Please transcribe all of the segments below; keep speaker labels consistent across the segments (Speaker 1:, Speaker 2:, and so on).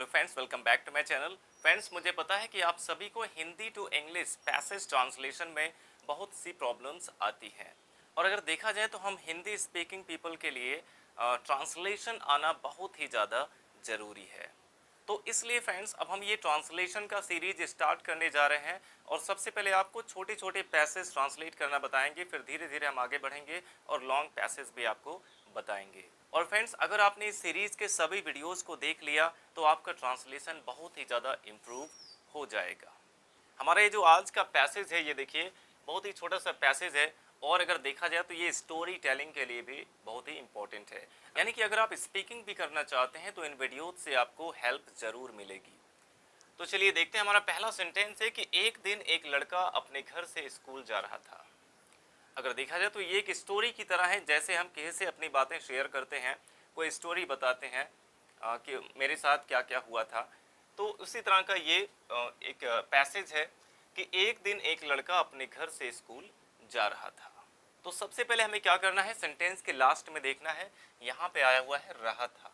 Speaker 1: Hello friends, welcome back to my channel. Friends, मुझे पता है कि आप सभी को Hindi to English passage translation में बहुत सी प्रॉब्लम्स आती हैं और अगर देखा जाए तो हम हिंदी स्पीकिंग पीपल के लिए ट्रांसलेशन आना बहुत ही ज़्यादा ज़रूरी है। तो इसलिए फ्रेंड्स, अब हम ये ट्रांसलेशन का सीरीज स्टार्ट करने जा रहे हैं और सबसे पहले आपको छोटे छोटे पैसेज ट्रांसलेट करना बताएंगे, फिर धीरे धीरे हम आगे बढ़ेंगे और लॉन्ग पैसेज भी आपको बताएंगे। और फ्रेंड्स, अगर आपने इस सीरीज के सभी वीडियोस को देख लिया तो आपका ट्रांसलेशन बहुत ही ज़्यादा इम्प्रूव हो जाएगा। हमारा ये जो आज का पैसेज है, ये देखिए बहुत ही छोटा सा पैसेज है और अगर देखा जाए तो ये स्टोरी टेलिंग के लिए भी बहुत ही इम्पोर्टेंट है। यानी कि अगर आप स्पीकिंग भी करना चाहते हैं तो इन वीडियो से आपको हेल्प ज़रूर मिलेगी। तो चलिए देखते हैं। हमारा पहला सेंटेंस है कि एक दिन एक लड़का अपने घर से स्कूल जा रहा था। अगर देखा जाए तो ये एक स्टोरी की तरह है, जैसे हम किसी से अपनी बातें शेयर करते हैं, कोई स्टोरी बताते हैं कि मेरे साथ क्या क्या हुआ था। तो उसी तरह का ये एक पैसेज है कि एक दिन एक लड़का अपने घर से स्कूल जा रहा था। तो सबसे पहले हमें क्या करना है, सेंटेंस के लास्ट में देखना है, यहाँ पे आया हुआ है रहा था।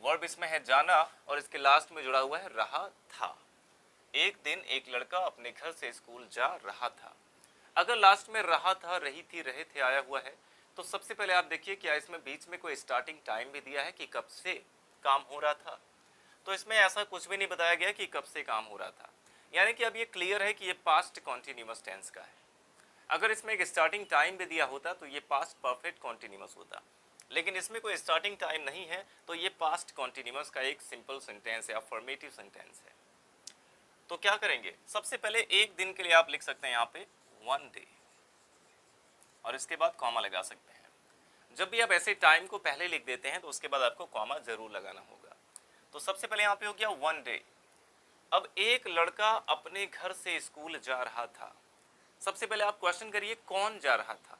Speaker 1: वर्ब इसमें है जाना और इसके लास्ट में जुड़ा हुआ है रहा था। एक दिन एक लड़का अपने घर से स्कूल जा रहा था। अगर लास्ट में रहा था, रही थी, रहे थे आया हुआ है तो सबसे पहले आप देखिए क्या इसमें बीच में कोई स्टार्टिंग टाइम भी दिया है कि कब से काम हो रहा था। तो इसमें ऐसा कुछ भी नहीं बताया गया कि कब से काम हो रहा था, यानी कि अब ये क्लियर है कि ये पास्ट कॉन्टिन्यूअस टेंस का है। अगर इसमें एक स्टार्टिंग टाइम भी दिया होता तो ये पास्ट परफेक्ट कॉन्टिन्यूअस होता, लेकिन इसमें कोई स्टार्टिंग टाइम नहीं है तो ये पास्ट कॉन्टिन्यूअस का एक सिंपल सेंटेंस है, अफर्मेटिव सेंटेंस है। तो क्या करेंगे, सबसे पहले एक दिन के लिए आप लिख सकते हैं यहाँ पे वन डे और इसके बाद कॉमा लगा सकते हैं। जब भी आप ऐसे टाइम को पहले लिख देते हैं तो उसके बाद आपको कॉमा जरूर लगाना होगा। तो सबसे पहले यहाँ पे हो गया वन डे। अब एक लड़का अपने घर से स्कूल जा रहा था। सबसे पहले आप क्वेश्चन करिए कौन जा रहा था,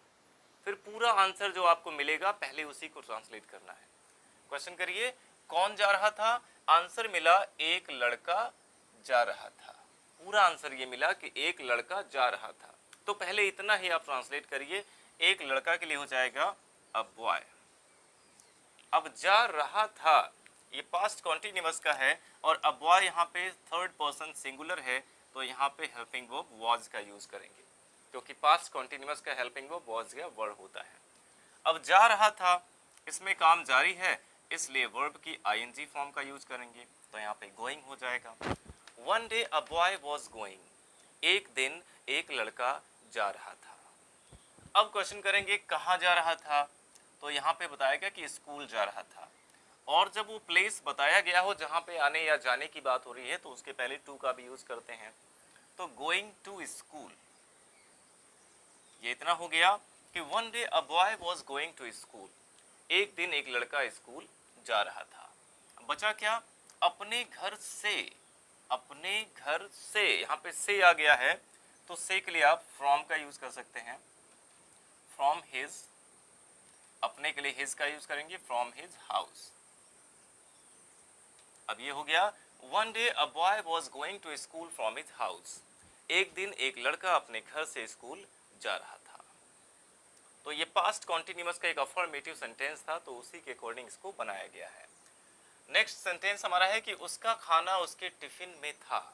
Speaker 1: फिर पूरा आंसर जो आपको मिलेगा पहले उसी को ट्रांसलेट करना है। क्वेश्चन करिए कौन जा रहा था, आंसर मिला एक लड़का जा रहा था। पूरा आंसर ये मिला कि एक लड़का जा रहा था, तो पहले इतना ही आप ट्रांसलेट करिए। एक लड़का के लिए हो जाएगा अ बॉय। अब जा रहा था ये पास्ट कॉन्टिन्यूअस का है और अ बॉय यहाँ पे थर्ड पर्सन सिंगुलर है, तो यहाँ पे हेल्पिंग वर्ब वाज का यूज करेंगे, क्योंकि पास्ट कॉन्टिन्यूअस का हेल्पिंग वर्ब वाज या वर्ड होता है। अब जा रहा था, इसमें काम जारी है, इसलिए वर्ब की आईएनजी फॉर्म का यूज करेंगे, तो यहाँ पे गोइंग हो जाएगा। One day a boy was going, एक दिन एक लड़का जा रहा था। अब क्वेश्चन करेंगे कहाँ जा रहा था, तो यहाँ पे बताया गया कि स्कूल जा रहा था। और जब वो प्लेस बताया गया हो जहाँ पे आने या जाने की बात हो रही है तो उसके पहले टू का भी यूज करते हैं, तो गोइंग टू स्कूल। ये इतना हो गया कि one day a boy was going to school, एक दिन एक लड़का स्कूल जा रहा था। बचा क्या, अपने घर से। अपने घर से, यहाँ पे से आ गया है तो से के लिए आप फ्रॉम का यूज कर सकते हैं, फ्रॉम हिज। अपने के लिए हिज का यूज करेंगे, फ्रॉम हिज हाउस। अब ये हो गया one day a boy was going to school from his house, एक दिन एक लड़का अपने घर से स्कूल जा रहा था। तो ये पास्ट कॉन्टिन्यूअस का एक अफर्मेटिव सेंटेंस था, तो उसी के अकॉर्डिंग इसको बनाया गया है। नेक्स्ट सेंटेंस हमारा है कि उसका खाना उसके टिफिन में था।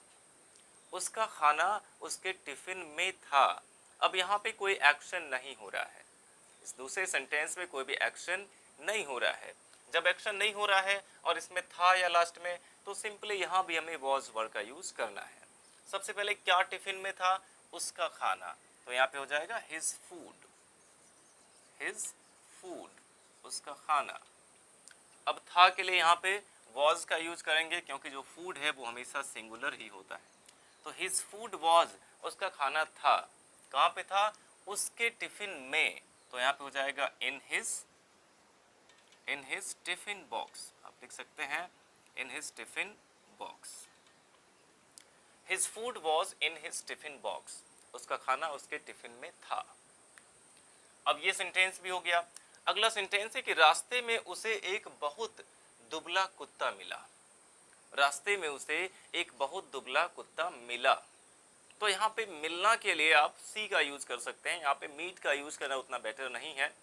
Speaker 1: उसका खाना उसके टिफिन में था। अब यहाँ पे कोई एक्शन नहीं हो रहा है, इस दूसरे सेंटेंस में कोई भी एक्शन नहीं हो रहा है। जब एक्शन नहीं हो रहा है और इसमें था या लास्ट में, तो सिंपली यहाँ भी हमें वॉज वर्ड का यूज करना है। सबसे पहले क्या टिफिन में था, उसका खाना, तो यहाँ पे हो जाएगा हिज फूड। हिज फूड, उसका खाना। अब था के लिए यहाँ पे वॉज का यूज करेंगे, क्योंकि जो फूड है वो हमेशा सिंगुलर ही होता है। तो हिज फूड वॉज, उसका खाना था। कहाँ पे था, उसके टिफिन में, तो यहाँ पे हो जाएगा इन हिज टिफिन बॉक्स। आप लिख सकते हैं in his tiffin box. His food was in his tiffin box, उसका खाना उसके टिफिन में था। अब ये सेंटेंस भी हो गया। अगला सेंटेंस है कि रास्ते में उसे एक बहुत दुबला कुत्ता मिला। रास्ते में उसे एक बहुत दुबला कुत्ता मिला, तो यहाँ पे मिलना के लिए आप सी का यूज कर सकते हैं। यहाँ पे मीट का यूज करना उतना बेटर नहीं है।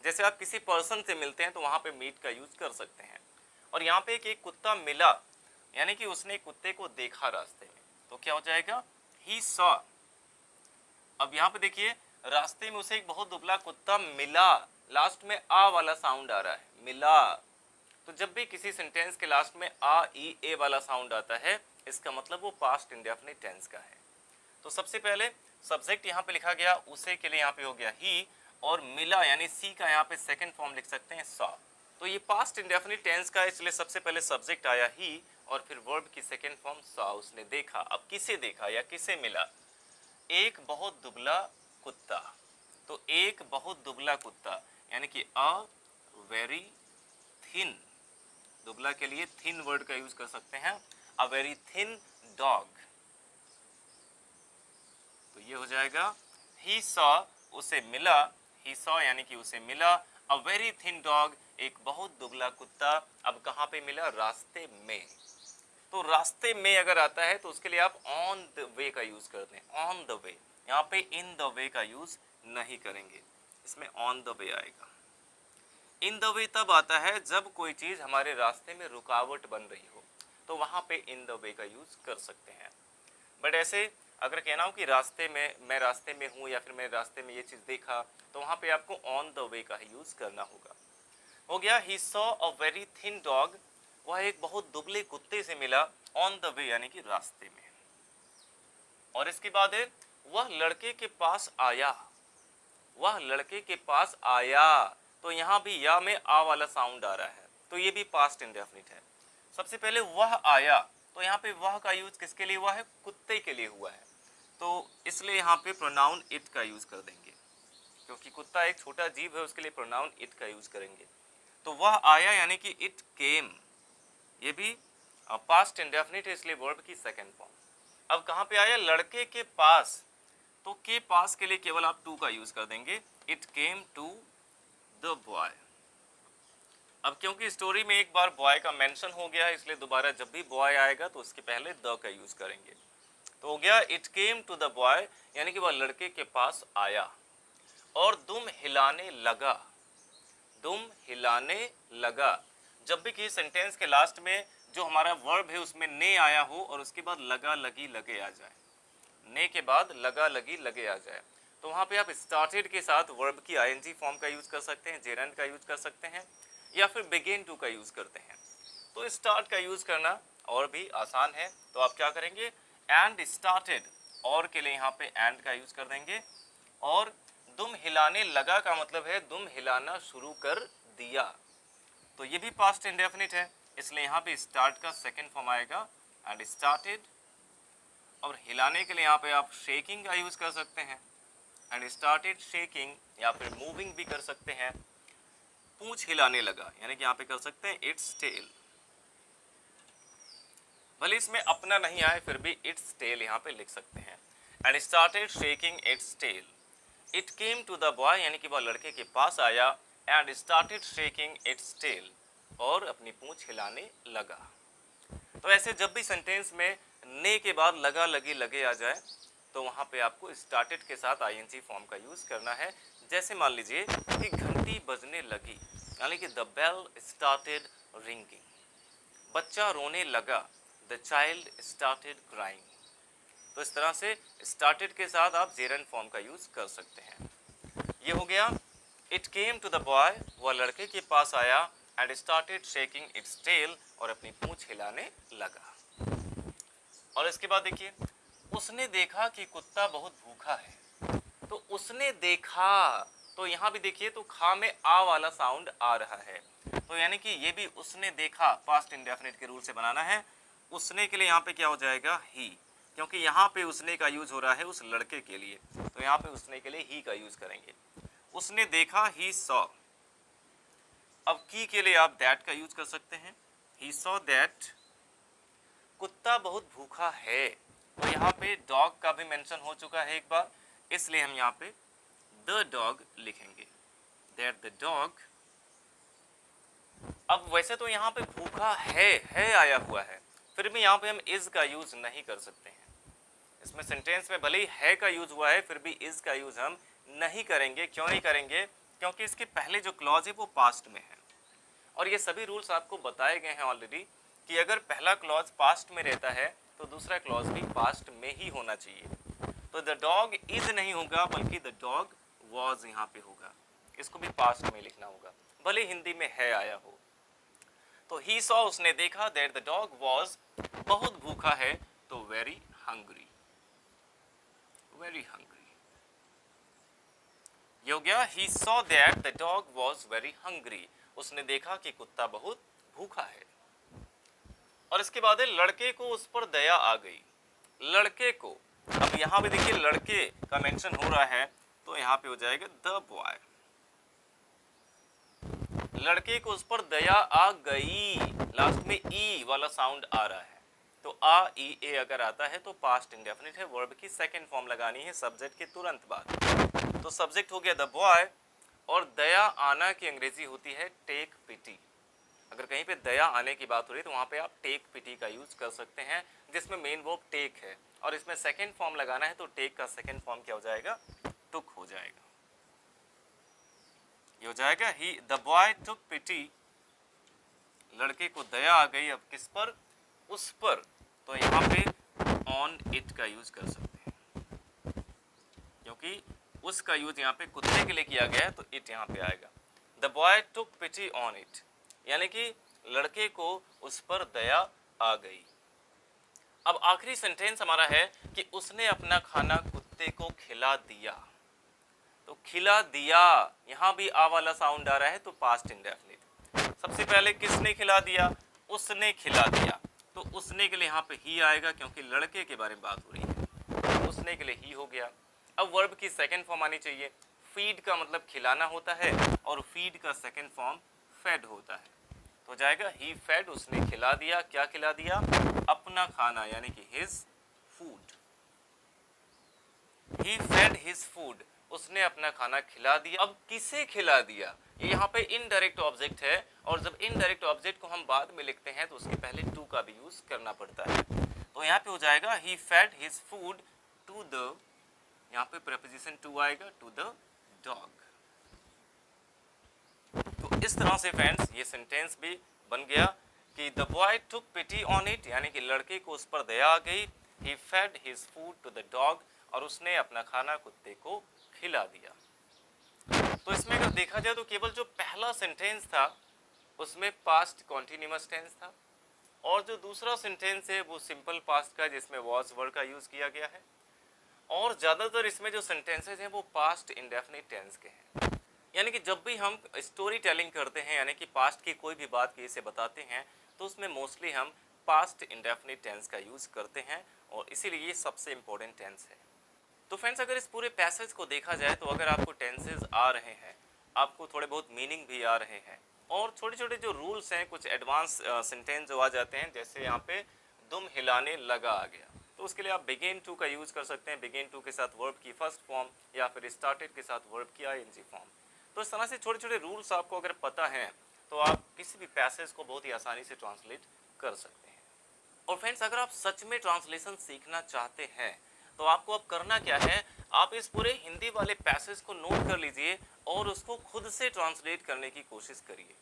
Speaker 1: जैसे आप किसी पर्सन से मिलते हैं तो वहाँ पे मीट का यूज कर सकते हैं। और यहाँ पे एक कुत्ता मिला, यानी कि उसने कुत्ते को देखा रास्ते में, तो क्या हो जाएगा he saw। अब यहाँ पे देखिए रास्ते में उसे एक बहुत दुबला कुत्ता मिला, लास्ट में आ वाला साउंड आ रहा है, मिला। तो जब भी किसी सेंटेंस के लास्ट में आ ई ए वाला साउंड आता है, इसका मतलब वो पास्ट इंडेफिनिट टेंस का है। तो सबसे पहले सब्जेक्ट यहाँ पे लिखा गया, उसे के लिए यहाँ पे हो गया ही, और मिला यानी सी का यहाँ पे सेकंड फॉर्म लिख सकते हैं सॉ। तो ये पास्ट इंडेफिनिट टेंस का है, इसलिए सबसे पहले सब्जेक्ट आया ही और फिर वर्ब की सेकंड फॉर्म सॉ, उसने देखा। अब किसे देखा या किसे मिला? एक बहुत दुबला कुत्ता। तो एक बहुत दुबला कुत्ता यानी कि अ वेरी थिन, दुबला के लिए थिन वर्ड का यूज कर सकते हैं, अ वेरी थिन डॉग। तो ये हो जाएगा ही सॉ, उसे मिला, ही सॉ यानी कि उसे मिला, अ वेरी थिन डॉग, एक बहुत दुबला कुत्ता। अब कहाँ पे मिला? रास्ते में। तो रास्ते में अगर आता है तो उसके लिए आप ऑन द वे का यूज करते हैं, ऑन द वे। यहाँ पे इन द वे का यूज नहीं करेंगे, इसमें ऑन द वे आएगा। इन द वे तब आता है जब कोई चीज हमारे रास्ते में रुकावट बन रही हो, तो वहां पे इन द वे का यूज कर सकते हैं। बट ऐसे अगर कहना हो कि रास्ते में, मैं रास्ते में हूँ या फिर मैं रास्ते में ये चीज देखा, तो वहां पे आपको ऑन द वे का ही यूज करना होगा। हो गया he saw a very thin dog, वह एक बहुत दुबले कुत्ते से मिला, ऑन द वे यानी कि रास्ते में। और इसके बाद है वह लड़के के पास आया, वह लड़के के पास आया। तो यहाँ भी या में आ वाला साउंड आ रहा है, तो ये भी पास्ट इंडेफिनिट है। सबसे पहले वह आया, तो यहाँ पे वह का यूज किसके लिए हुआ है? कुत्ते के लिए हुआ है, तो इसलिए यहाँ पे प्रोनाउन इट का यूज कर देंगे, क्योंकि कुत्ता एक छोटा जीव है, उसके लिए प्रोनाउन इट का यूज करेंगे। तो वह आया यानी कि इट केम, ये भी पास्ट इंडेफिनिट है, इसलिए वर्ब की सेकंड फॉर्म। अब कहाँ पे आया? लड़के के पास, तो के पास के लिए केवल आप टू का यूज कर देंगे, it came to the boy. अब क्योंकि स्टोरी में एक बार बॉय का मेंशन हो गया है, इसलिए दोबारा जब भी बॉय आएगा तो उसके पहले द का यूज करेंगे। तो हो गया it came to the boy, यानी कि वह लड़के के पास आया। और दुम हिलाने लगा, दुम हिलाने लगा। जब भी किसी सेंटेंस के लास्ट में जो हमारा वर्ब है उसमें ने आया हो और उसके बाद लगा लगी लगे आ जाए, ने के बाद लगा लगी लगे आ जाए, तो वहां पे आप स्टार्टेड के साथ वर्ब की आईएनजी फॉर्म का यूज कर सकते हैं, जेरंड का यूज कर सकते हैं, या फिर बिगिन टू का यूज करते हैं। तो स्टार्ट का यूज करना और भी आसान है, तो आप क्या करेंगे? एंड स्टार्टेड, और के लिए यहाँ पे एंड का यूज कर देंगे। और दुम हिलाने लगा का मतलब है दुम हिलाना शुरू कर दिया, तो ये भी पास्ट इंडेफिनिट है, इसलिए यहाँ पे स्टार्ट का सेकंड फॉर्म आएगा एंड स्टार्टेड। और हिलाने के लिए यहाँ पे आप शेकिंग का यूज कर सकते हैं, एंड स्टार्टेड शेकिंग, या फिर मूविंग भी कर सकते हैं। पूंछ हिलाने लगा यानी कि यहाँ पे कर सकते हैं इट्स टेल, भले इसमें अपना नहीं आए फिर भी इट्स टेल यहाँ पे लिख सकते हैं। And started shaking its tail, it came to the boy यानी कि वह लड़के के पास आया, and started shaking its tail, और अपनी पूंछ हिलाने लगा। तो ऐसे जब भी सेंटेंस में ने के बाद लगा लगी लगे आ जाए, तो वहां पे आपको स्टार्टेड के साथ आईएनजी फॉर्म का यूज करना है। जैसे मान लीजिए कि घंटी बजने लगी, यानी कि द बेल स्टार्टेड रिंगिंग, बच्चा रोने लगा, द चाइल्ड स्टार्टेड क्राइंग। तो इस तरह से स्टार्टेड के साथ आप जेरंड फॉर्म का यूज कर सकते हैं। ये हो गया it came to the boy, वह लड़के के पास आया, and started shaking its tail, और अपनी पूंछ हिलाने लगा। और इसके बाद देखिए उसने देखा कि कुत्ता बहुत भूखा है, तो उसने देखा, तो यहाँ भी देखिए तो खा में आ वाला साउंड आ रहा है, तो यानी कि ये भी उसने देखा पास्ट इंडेफिनिट के रूल से बनाना है। उसने के लिए यहाँ पे क्या हो जाएगा? ही, क्योंकि यहाँ पे उसने का यूज हो रहा है उस लड़के के लिए, तो यहाँ पे उसने के लिए ही का यूज करेंगे। उसने देखा, ही सॉ। अब की के लिए आप दैट का यूज कर सकते हैं, ही सॉ दैट कुत्ता बहुत भूखा है। तो यहाँ पे डॉग का भी मेंशन हो चुका है एक बार, इसलिए हम यहाँ पे द डॉग लिखेंगे, दैट द डॉग। अब वैसे तो यहाँ पे भूखा है आया हुआ है, फिर भी यहाँ पे हम इज का यूज नहीं कर सकते हैं। इसमें सेंटेंस में भले ही है का यूज हुआ है, फिर भी इज का यूज हम नहीं करेंगे। क्यों नहीं करेंगे? क्योंकि इसके पहले जो क्लॉज है वो पास्ट में है, और ये सभी रूल्स आपको बताए गए हैं ऑलरेडी कि अगर पहला क्लॉज पास्ट में रहता है तो दूसरा क्लॉज भी पास्ट में ही होना चाहिए। तो द डॉग इज नहीं होगा बल्कि द डॉग वॉज यहाँ पे होगा, इसको भी पास्ट में लिखना होगा भले हिंदी में है आया हो। तो ही सॉ उसने देखा, दैट द डॉग वॉज बहुत भूखा है, तो वेरी हंग्री, वेरी हंग्री। ये हो गया he saw that the dog was very hungry, उसने देखा कि कुत्ता बहुत भूखा है। और इसके बाद है लड़के को उस पर दया आ गई, लड़के को, अब यहां पे देखिए लड़के का मेंशन हो रहा है तो यहां पे हो जाएगा द बॉय, लड़के को उस पर दया आ गई, लास्ट में ई वाला साउंड आ रहा है, तो आ ई ए अगर आता है तो पास्ट इंडेफिनिट है, वर्ब की सेकंड फॉर्म लगानी है सब्जेक्ट के तुरंत बाद। तो सब्जेक्ट हो गया द बॉय, और दया आना की अंग्रेजी होती है टेक पिटी। अगर कहीं पे दया आने की बात हो रही है तो वहां पे आप टेक पिटी का यूज कर सकते हैं, जिसमें मेन वर्ब टेक है, और इसमें सेकंड फॉर्म लगाना है तो टेक का सेकंड फॉर्म क्या हो जाएगा, टुक हो जाएगा। ये हो जाएगा ही द बॉय टुक पिटी, लड़के को दया आ गई, अब किस पर, उस पर, तो यहाँ पे ऑन इट का यूज कर सकते हैं, क्योंकि उसका यूज यहाँ पे कुत्ते के लिए किया गया है तो इट यहाँ पे आएगा। The boy took pity on it, यानी कि लड़के को उस पर दया आ गई। अब आखिरी सेंटेंस हमारा है कि उसने अपना खाना कुत्ते को खिला दिया, तो खिला दिया, यहां भी आ वाला साउंड आ रहा है तो पास्ट इंडेफिनिट। सबसे पहले किसने खिला दिया, उसने खिला दिया, तो उसने के लिए यहाँ पे ही आएगा क्योंकि लड़के के बारे में बात हो रही है, तो उसने के लिए ही हो गया। अब वर्ब की सेकंड फॉर्म आनी चाहिए, फीड का मतलब खिलाना होता है और फीड का सेकंड फॉर्म फेड होता है, तो जाएगा ही फेड, उसने खिला दिया, क्या खिला दिया, अपना खाना यानी कि हिज फूड, ही फेड हिज फूड, उसने अपना खाना खिला दिया। अब किसे खिला दिया, ये यहाँ पे इनडायरेक्ट ऑब्जेक्ट है, और जब इनडायरेक्ट ऑब्जेक्ट को हम बाद में लिखते हैं तो उसके पहले टू का भी यूज करना पड़ता है, तो यहाँ पे हो जाएगा he fed his food to the, यहाँ पे प्रेपोजिशन टू आएगा, टू द डॉग। तो इस तरह से फ्रेंड्स ये सेंटेंस भी बन गया कि the boy took pity on it, यानी कि लड़के को उस पर दया आ गई, he fed his food to the dog, और उसने अपना खाना कुत्ते को खिला दिया। तो इसमें अगर देखा जाए तो केवल जो पहला सेंटेंस था उसमें पास्ट कॉन्टिन्यूअस टेंस था, और जो दूसरा सेंटेंस है वो सिंपल पास्ट का जिसमें वॉज वर्ड का यूज किया गया है, और ज्यादातर इसमें जो सेंटेंसेस हैं वो पास्ट इंडेफिनिट टेंस के हैं। यानी कि जब भी हम स्टोरी टेलिंग करते हैं, यानी कि पास्ट की कोई भी बात किसी से बताते हैं, तो उसमें मोस्टली हम पास्ट इंडेफिनिट टेंस का यूज करते हैं, और इसीलिए ये सबसे इंपॉर्टेंट टेंस है। तो फ्रेंड्स अगर इस पूरे पैसेज को देखा जाए तो अगर आपको टेंसेज आ रहे हैं, आपको थोड़े बहुत मीनिंग भी आ रहे हैं, और छोटे छोटे जो रूल्स हैं, कुछ एडवांस सेंटेंस जो आ जाते हैं, जैसे यहाँ पे दुम हिलाने लगा आ गया, तो उसके लिए आप बिगिन टू का यूज कर सकते हैं, बिगिन टू के साथ वर्ब की फर्स्ट फॉर्म, या फिर स्टार्टेड के साथ वर्ब की आईएनजी फॉर्म। तो इस तरह से छोटे छोटे रूल्स आपको अगर पता है तो आप किसी भी पैसेज को बहुत ही आसानी से ट्रांसलेट कर सकते हैं। और फ्रेंड्स अगर आप सच में ट्रांसलेशन सीखना चाहते हैं तो आपको अब करना क्या है, आप इस पूरे हिंदी वाले पैसेज को नोट कर लीजिए और उसको खुद से ट्रांसलेट करने की कोशिश करिए।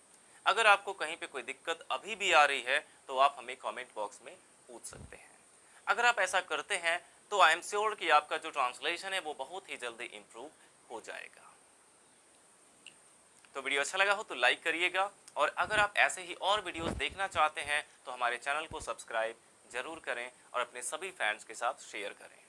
Speaker 1: अगर आपको कहीं पे कोई दिक्कत अभी भी आ रही है तो आप हमें कमेंट बॉक्स में पूछ सकते हैं। अगर आप ऐसा करते हैं तो आई एम श्योर कि आपका जो ट्रांसलेशन है वो बहुत ही जल्दी इम्प्रूव हो जाएगा। तो वीडियो अच्छा लगा हो तो लाइक करिएगा, और अगर आप ऐसे ही और वीडियोस देखना चाहते हैं तो हमारे चैनल को सब्सक्राइब जरूर करें और अपने सभी फ्रेंड्स के साथ शेयर करें।